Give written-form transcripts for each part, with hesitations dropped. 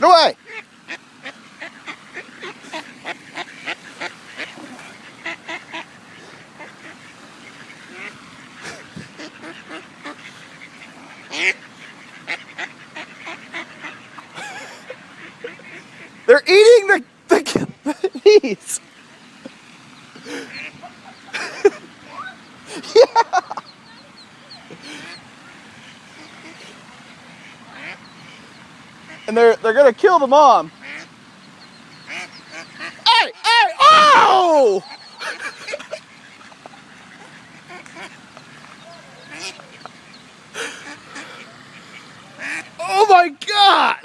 Get away! They're eating the bees. Yeah. And they're gonna kill the mom. Hey! Hey! Oh! Oh my God!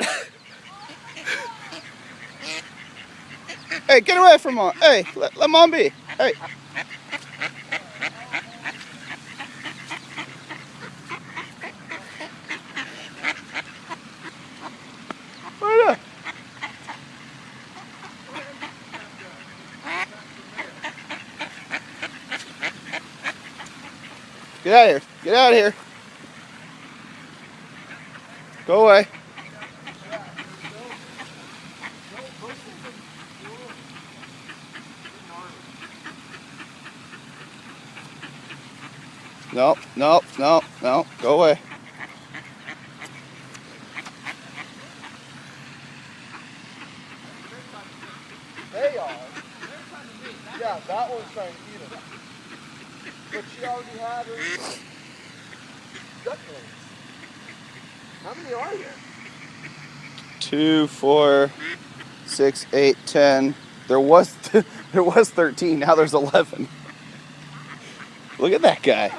Hey, get away from mom. Hey, let mom be. Hey. Where Get out of here. Get out of here. Go away. No, no, no, no. Go away. They are. Yeah, that one's trying to eat it. But she already had her ducklings. How many are there? 2, 4, 6, 8, 10. There was 13. Now there's 11. Look at that guy.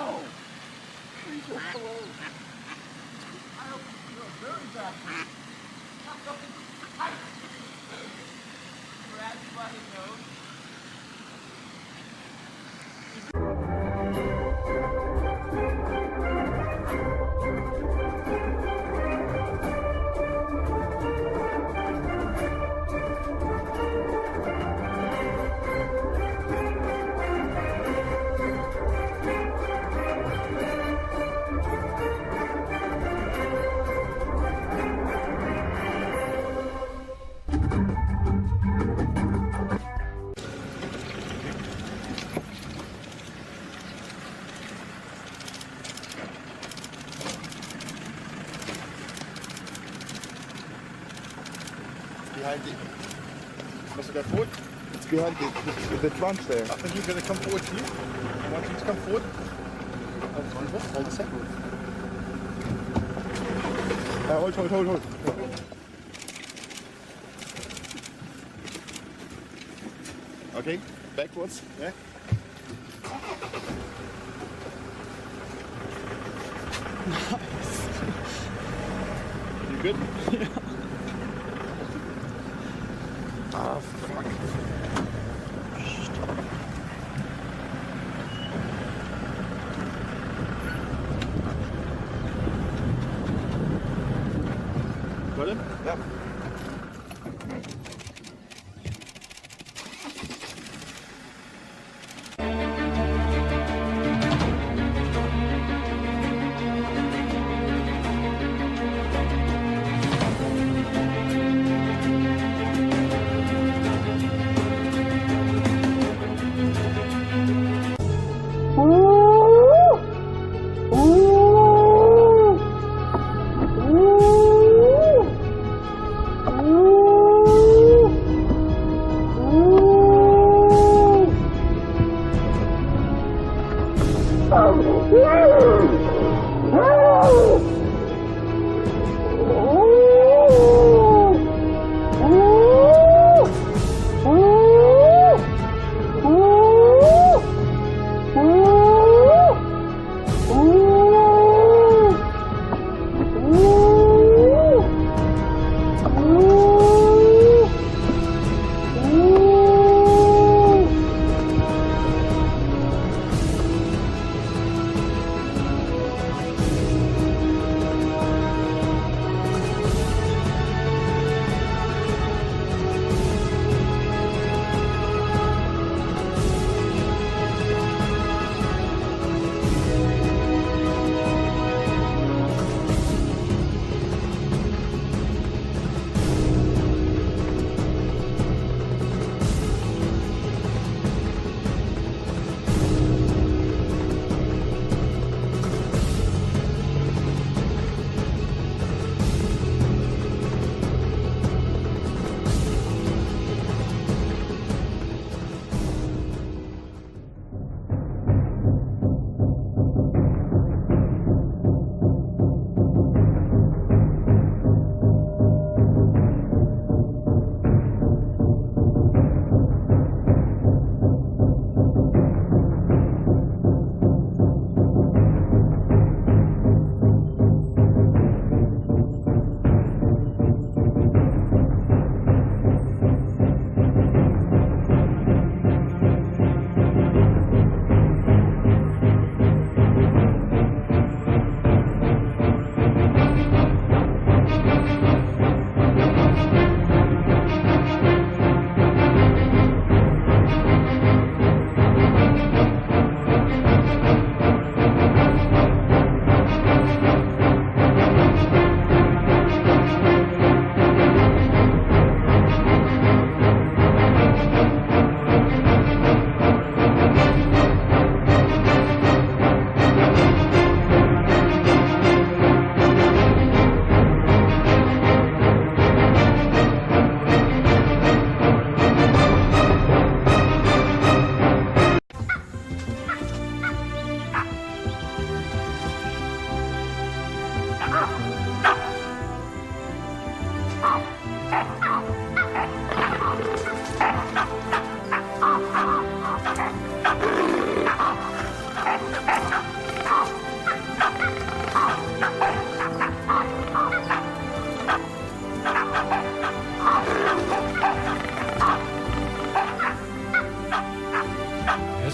Behind the... Must have gone forward? It's behind the trunks there. I think you're going to come forward to you. I want you to come forward. Hold a second. Hold. Okay, backwards. Yeah. You good? Yeah. Oh, fuck. Got him? Yep.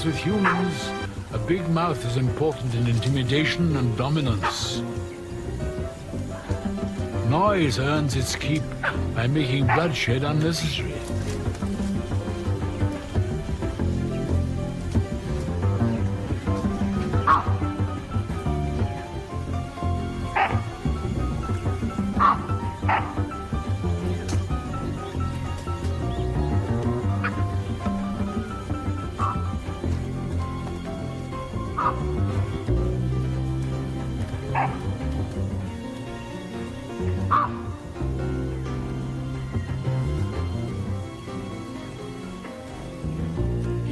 as with humans, a big mouth is important in intimidation and dominance. Noise earns its keep by making bloodshed unnecessary.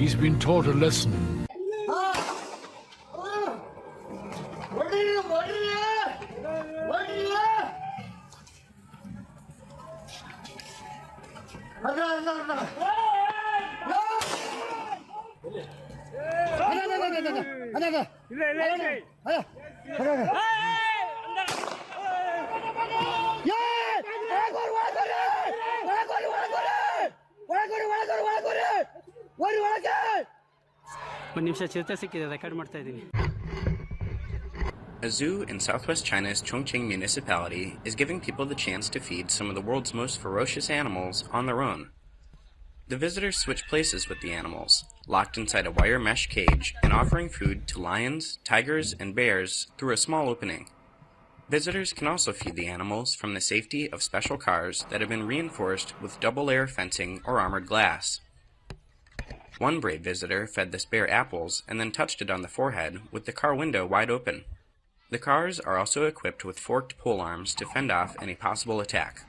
He's been taught a lesson. A zoo in southwest China's Chongqing municipality is giving people the chance to feed some of the world's most ferocious animals on their own. The visitors switch places with the animals, locked inside a wire mesh cage and offering food to lions, tigers, and bears through a small opening. Visitors can also feed the animals from the safety of special cars that have been reinforced with double-layer fencing or armored glass. One brave visitor fed this bear apples and then touched it on the forehead with the car window wide open. The cars are also equipped with forked polearms to fend off any possible attack.